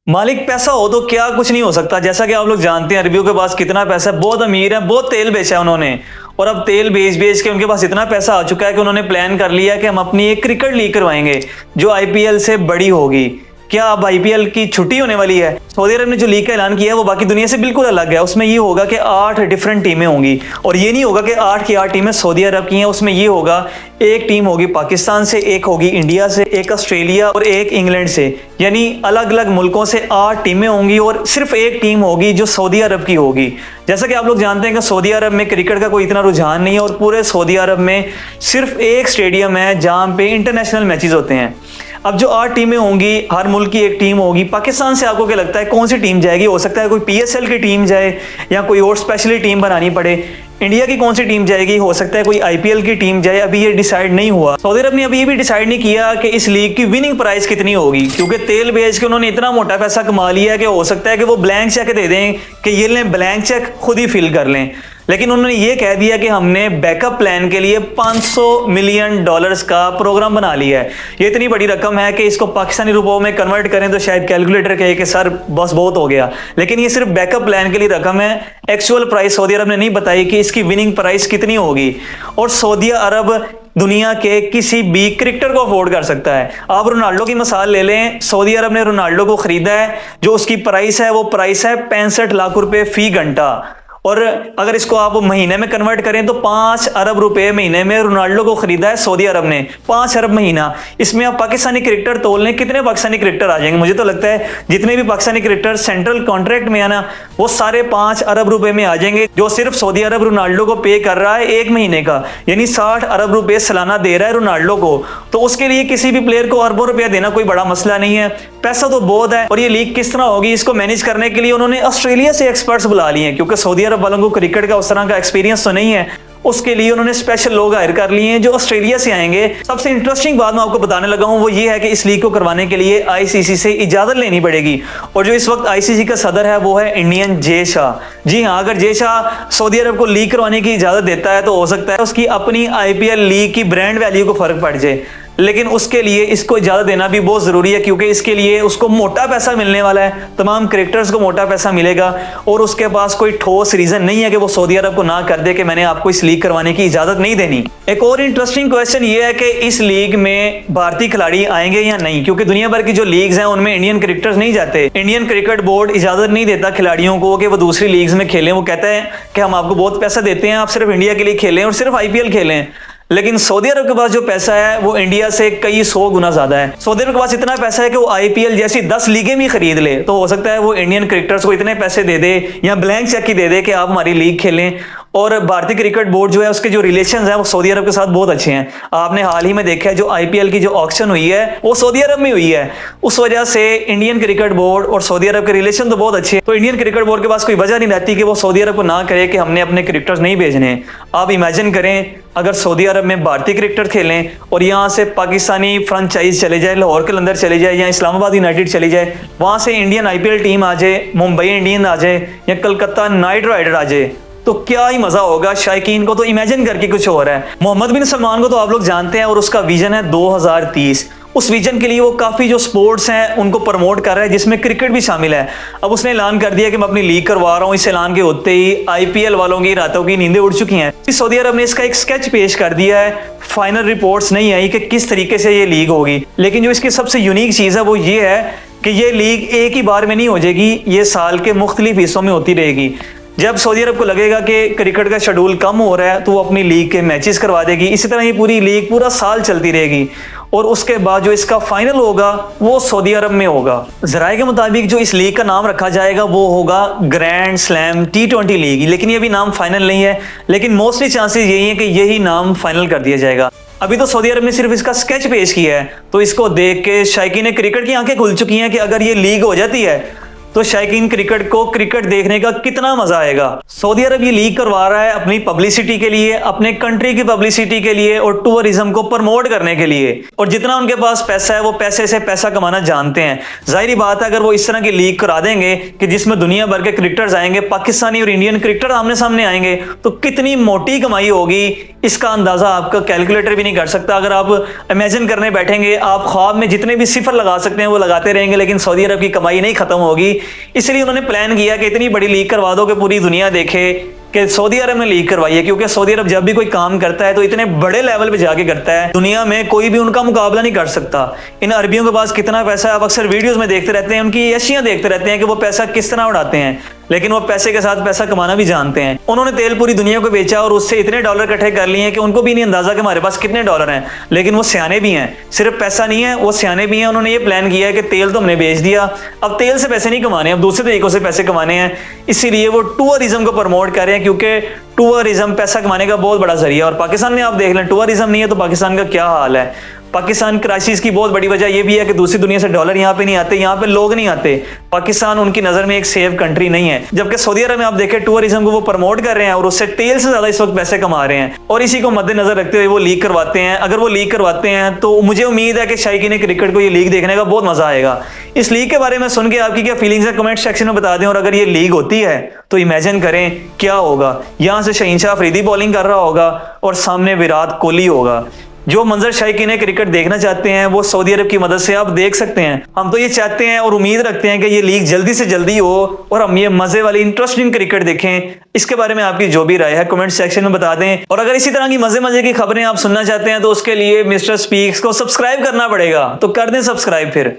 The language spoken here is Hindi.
मालिक पैसा हो तो क्या कुछ नहीं हो सकता। जैसा कि आप लोग जानते हैं अरबियों के पास कितना पैसा है, बहुत अमीर है, बहुत तेल बेचा है उन्होंने। और अब तेल बेच बेच के उनके पास इतना पैसा आ चुका है कि उन्होंने प्लान कर लिया कि हम अपनी एक क्रिकेट लीग करवाएंगे जो आईपीएल से बड़ी होगी। क्या अब आईपीएल की छुट्टी होने वाली है? सऊदी अरब ने जो लीग का ऐलान किया है वो बाकी दुनिया से बिल्कुल अलग है। उसमें ये होगा कि 8 डिफरेंट टीमें होंगी, और ये नहीं होगा कि 8 की 8 टीमें सऊदी अरब की हैं। उसमें ये होगा एक टीम होगी पाकिस्तान से, एक होगी इंडिया से, एक ऑस्ट्रेलिया और एक इंग्लैंड से। यानी अलग अलग मुल्कों से 8 टीमें होंगी और सिर्फ एक टीम होगी जो सऊदी अरब की होगी। जैसा कि आप लोग जानते हैं कि सऊदी अरब में क्रिकेट का कोई इतना रुझान नहीं है, और पूरे सऊदी अरब में सिर्फ एक स्टेडियम है जहां पे इंटरनेशनल मैचेस होते हैं। अब जो 8 टीमें होंगी, हर मुल्क की एक टीम होगी। पाकिस्तान से आपको क्या लगता है कौन सी टीम जाएगी? हो सकता है कोई पीएसएल की टीम जाए या कोई और स्पेशली टीम बनानी पड़े। इंडिया की कौन सी टीम जाएगी? हो सकता है कोई आईपीएल की टीम जाए। अभी ये डिसाइड नहीं हुआ। सऊदी अरब ने अभी ये भी डिसाइड नहीं किया कि इस लीग की विनिंग प्राइस कितनी होगी, क्योंकि तेल बेच के उन्होंने इतना मोटा पैसा कमा लिया है कि हो सकता है कि वो ब्लैंक चेक दे दें कि ये लें, ब्लैंक चेक खुद ही फिल कर लें। लेकिन उन्होंने ये कह दिया कि हमने बैकअप प्लान के लिए $500 मिलियन का प्रोग्राम बना लिया है। ये इतनी बड़ी रकम है कि इसको पाकिस्तानी रुपयों में कन्वर्ट करें तो शायद कैलकुलेटर कहे कि सर बस बहुत हो गया। लेकिन ये सिर्फ बैकअप प्लान के लिए रकम है। एक्चुअल प्राइस सऊदी अरब ने नहीं बताई कि इसकी विनिंग प्राइस कितनी होगी। और सऊदी अरब दुनिया के किसी भी क्रिकेटर को अफोर्ड कर सकता है। आप रोनाल्डो की मिसाल ले लें। सऊदी अरब ने रोनाल्डो को खरीदा है, जो उसकी प्राइस है वो प्राइस है 65 लाख रुपए फी घंटा। और अगर इसको आप महीने में कन्वर्ट करें तो 5 अरब रुपए महीने में रोनाल्डो को खरीदा है सऊदी अरब ने। 5 अरब महीना। इसमें आप पाकिस्तानी क्रिकेटर तोल लें, कितने पाकिस्तानी क्रिकेटर आ जाएंगे? मुझे तो लगता है जितने भी पाकिस्तानी क्रिकेटर सेंट्रल कॉन्ट्रैक्ट में है ना, वो सारे 5 अरब रुपए में आ जाएंगे, जो सिर्फ सऊदी अरब रोनाल्डो को पे कर रहा है एक महीने का। यानी 60 अरब रुपए सालाना दे रहा है रोनाल्डो को। तो उसके लिए किसी भी प्लेयर को अरबों रुपया देना कोई बड़ा मसला नहीं है। पैसा तो बहुत है। और ये लीग किस तरह होगी, इसको मैनेज करने के लिए उन्होंने ऑस्ट्रेलिया से एक्सपर्ट्स बुला लिए हैं, क्योंकि सऊदी अरब वालों को क्रिकेट का उस तरह का एक्सपीरियंस तो नहीं है। उसके लिए उन्होंने स्पेशल लोग हायर कर लिए हैं जो ऑस्ट्रेलिया से आएंगे। सबसे इंटरेस्टिंग बात मैं आपको बताने लगा हूं वो ये है कि इस लीग को करवाने के लिए आईसीसी से इजाजत लेनी पड़ेगी। और जो इस वक्त आईसीसी का सदर है वो है इंडियन जे शाह। जी हाँ, अगर जे शाह सऊदी अरब को लीग करवाने की इजाजत देता है तो हो सकता है उसकी अपनी आईपीएल लीग की ब्रांड वैल्यू को फर्क पड़ जाए। लेकिन उसके लिए इसको इजाजत देना भी बहुत जरूरी है, क्योंकि इसके लिए उसको मोटा पैसा मिलने वाला है। तमाम क्रिकेटर्स को मोटा पैसा मिलेगा, और उसके पास कोई ठोस रीजन नहीं है कि वो सऊदी अरब को ना कर दे कि मैंने आपको इस लीग करवाने की इजाजत नहीं देनी। एक और इंटरेस्टिंग क्वेश्चन ये है कि इस लीग में भारतीय खिलाड़ी आएंगे या नहीं, क्योंकि दुनिया भर की जो लीग्स हैं उनमें इंडियन क्रिकेटर्स नहीं जाते। इंडियन क्रिकेट बोर्ड इजाजत नहीं देता खिलाड़ियों को कि वो दूसरी लीग्स में खेलें। वो कहता है कि हम आपको बहुत पैसा देते हैं, आप सिर्फ इंडिया के लिए खेलें और सिर्फ आईपीएल खेलें। लेकिन सऊदी अरब के पास जो पैसा है वो इंडिया से कई 100 गुना ज्यादा है। सऊदी अरब के पास इतना पैसा है कि वो आईपीएल जैसी 10 लीगें भी खरीद ले। तो हो सकता है वो इंडियन क्रिकेटर्स को इतने पैसे दे दे या ब्लैंक चेक ही दे दे कि आप हमारी लीग खेलें। और भारतीय क्रिकेट बोर्ड जो है उसके जो रिलेशंस हैं वो सऊदी अरब के साथ बहुत अच्छे हैं। आपने हाल ही में देखा है जो आईपीएल की जो ऑक्शन हुई है वो सऊदी अरब में हुई है। उस वजह से इंडियन क्रिकेट बोर्ड और सऊदी अरब के रिलेशन तो बहुत अच्छे हैं। तो इंडियन क्रिकेट बोर्ड के पास कोई वजह नहीं रहती कि वो सऊदी अरब को ना करे कि हमने अपने क्रिकेटर्स नहीं भेजने। आप इमेजिन करें अगर सऊदी अरब में भारतीय क्रिकेटर खेलें और यहाँ से पाकिस्तानी फ्रेंचाइज चले जाए, लाहौर के अंदर चले जाए या इस्लामाबाद यूनाइटेड चली जाए, वहाँ से इंडियन आईपीएल टीम आ जाए, मुंबई इंडियन आ जाए या कलकत्ता नाइट राइडर आ जाए, तो क्या ही मजा होगा। शायकीन को तो इमेजिन करके कुछ हो रहा है। मोहम्मद बिन सलमान को तो आप लोग जानते हैं और उसका विजन है 2030। उस विजन के लिए वो काफी जो स्पोर्ट्स हैं उनको प्रमोट कर रहा है, जिसमें क्रिकेट भी शामिल है। अब उसने ऐलान कर दिया कि मैं अपनी लीग करवा रहा हूँ। इस ऐलान के होते ही आईपीएल वालों की रातों की नींदें उड़ चुकी हैं। सऊदी अरब ने इसका एक स्केच पेश कर दिया है। फाइनल रिपोर्ट्स नहीं आई कि किस तरीके से ये लीग होगी, लेकिन जो इसकी सबसे यूनिक चीज है वो ये है कि ये लीग एक ही बार में नहीं हो जाएगी, ये साल के मुख्तलिफ हिस्सों में होती रहेगी। जब सऊदी अरब को लगेगा कि क्रिकेट का शेड्यूल कम हो रहा है तो वो अपनी लीग के मैचेस करवा देगी। इसी तरह ये पूरी लीग पूरा साल चलती रहेगी, और उसके बाद जो इसका फाइनल होगा वो सऊदी अरब में होगा। जराये के मुताबिक जो इस लीग का नाम रखा जाएगा वो होगा ग्रैंड स्लैम T20 लीग। लेकिन ये भी नाम फाइनल नहीं है, लेकिन मोस्टली चांसेस यही है कि यही नाम फाइनल कर दिया जाएगा। अभी तो सऊदी अरब ने सिर्फ इसका स्केच पेश किया है, तो इसको देख के शायकीन क्रिकेट की आंखें खुल चुकी हैं कि अगर ये लीग हो जाती है तो शायकीन क्रिकेट को क्रिकेट देखने का कितना मजा आएगा। सऊदी अरब ये लीग करवा रहा है अपनी पब्लिसिटी के लिए, अपने कंट्री की पब्लिसिटी के लिए और टूरिज्म को प्रमोट करने के लिए। और जितना उनके पास पैसा है वो पैसे से पैसा कमाना जानते हैं। जाहिर बात है अगर वो इस तरह की लीग करा देंगे कि जिसमें दुनिया भर के क्रिकेटर्स आएंगे, पाकिस्तानी और इंडियन क्रिकेटर आमने सामने आएंगे, तो कितनी मोटी कमाई होगी इसका अंदाजा आपका कैलकुलेटर भी नहीं कर सकता। अगर आप इमेजिन करने बैठेंगे, आप ख्वाब में जितने भी सिफर लगा सकते हैं वो लगाते रहेंगे, लेकिन सऊदी अरब की कमाई नहीं खत्म होगी। इसलिए उन्होंने प्लान किया कि इतनी बड़ी लीग करवा दो कि पूरी दुनिया देखे कि सऊदी अरब ने लीग करवाई है। क्योंकि सऊदी अरब जब भी कोई काम करता है तो इतने बड़े लेवल पे जाके करता है, दुनिया में कोई भी उनका मुकाबला नहीं कर सकता। इन अरबियों के पास कितना पैसा है आप अक्सर वीडियोस में देखते रहते हैं, उनकी यशियां देखते रहते हैं कि वो पैसा किस तरह उड़ाते हैं, लेकिन वो पैसे के साथ पैसा कमाना भी जानते हैं। उन्होंने तेल पूरी दुनिया को बेचा और उससे इतने डॉलर इकट्ठे कर लिए हैं कि उनको भी नहीं अंदाजा कि हमारे पास कितने डॉलर हैं। लेकिन वो सियाने भी हैं, सिर्फ पैसा नहीं है, वो सियाने भी हैं। उन्होंने ये प्लान किया है कि तेल तो हमने बेच दिया, अब तेल से पैसे नहीं कमाने, अब दूसरे तरीकों से पैसे कमाने हैं। इसीलिए वो टूरिज्म को प्रमोट कर रहे हैं, क्योंकि टूरिज्म पैसा कमाने का बहुत बड़ा जरिया। और पाकिस्तान में आप देख लें, टूरिज्म नहीं है तो पाकिस्तान का क्या हाल है। पाकिस्तान क्राइसिस की बहुत बड़ी वजह यह भी है कि दूसरी दुनिया से डॉलर यहाँ पे नहीं आते, यहाँ पे लोग नहीं आते। पाकिस्तान उनकी नजर में एक सेफ कंट्री नहीं है। जबकि सऊदी अरब में आप देखें टूरिज्म को वो प्रमोट कर रहे हैं और उससे तेल से ज्यादा इस वक्त पैसे कमा रहे हैं। और इसी को मद्देनजर रखते हुए वो लीग करवाते हैं। अगर वो लीग करवाते हैं तो मुझे उम्मीद है कि शायकीन क्रिकेट को ये लीग देखने का बहुत मजा आएगा। इस लीग के बारे में सुन के आपकी क्या फीलिंग्स है कमेंट सेक्शन में बता दें। और अगर ये लीग होती है तो इमेजिन करें क्या होगा। यहाँ से शहीन शाह अफरीदी बॉलिंग कर रहा होगा और सामने विराट कोहली होगा। जो मंजर शायकीन क्रिकेट देखना चाहते हैं वो सऊदी अरब की मदद से आप देख सकते हैं। हम तो ये चाहते हैं और उम्मीद रखते हैं कि ये लीग जल्दी से जल्दी हो और हम ये मजे वाली इंटरेस्टिंग क्रिकेट देखें। इसके बारे में आपकी जो भी राय है कमेंट सेक्शन में बता दें। और अगर इसी तरह की मजे की खबरें आप सुनना चाहते हैं तो उसके लिए मिस्टर स्पीक्स को सब्सक्राइब करना पड़ेगा, तो कर दें सब्सक्राइब फिर।